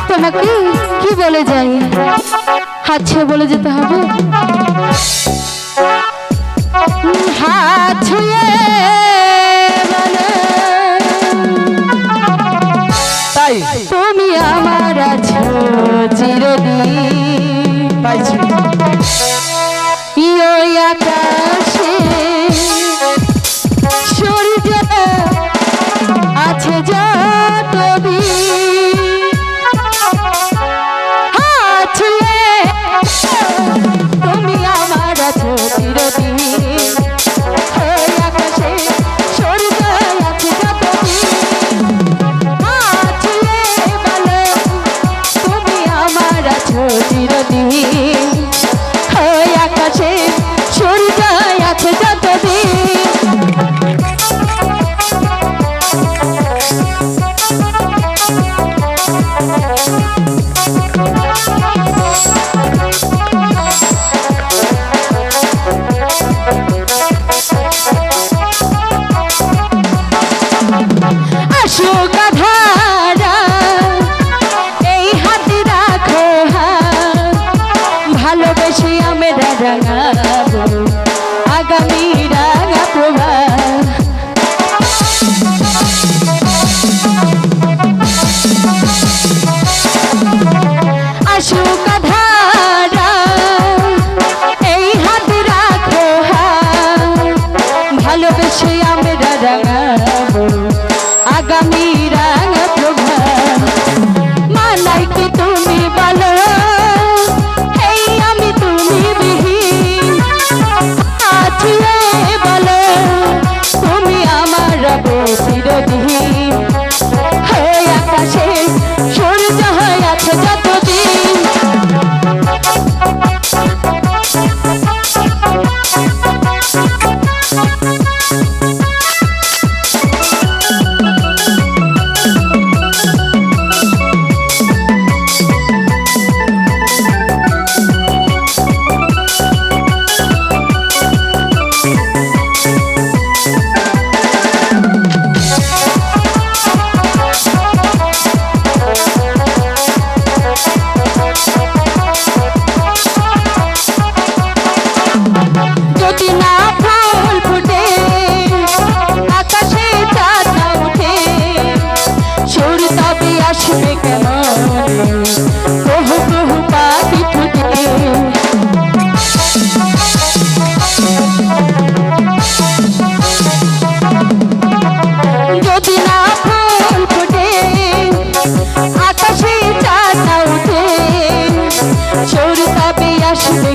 তোমাকে কি বলে যাই, হাত ছুঁয়ে বলে যেতে হবে। হাত ছুঁয়ে বলে তাই তুমি আমার আছো চিরদিন। তাই ওই আকাশে সূর্য আছে যতদিন, হাত ছুঁয়ে তুমি আমার আছো চিরদিন। ওই আকাশে সূর্য আছে যতদিন, হাত ছুঁয়ে বলো তুমি আমার আছো চিরদিন। ওই আকাশে সূর্য আছে যতদিন। আসুক ধারা এই হাতে রাখো হাত, ভালোবেসে আমরা রাঙাবো আগামী রাঙা প্রভাত। আসুক ধারা এই হাতে রাখো হাত, ভালোবেসে আমরা রাঙাবো আগামী রাঙা প্রভাত। মানাই কি তুমি বলো এই আমি তুমি বিহীন, হাত ছুঁয়ে বলো তুমি আমার রবে চিরদিন। ওই আকাশে সূর্য হয়ে আছে যতদিন। যদি না ফুল ফুটে আকাশে চাঁদ না উঠে, সুর তবে আসবে কেমন কহু কহু পাখি ঠুকে। যদি না ফুল ফুটে আকাশে চাঁদ না উঠে, সুর তবে আসবে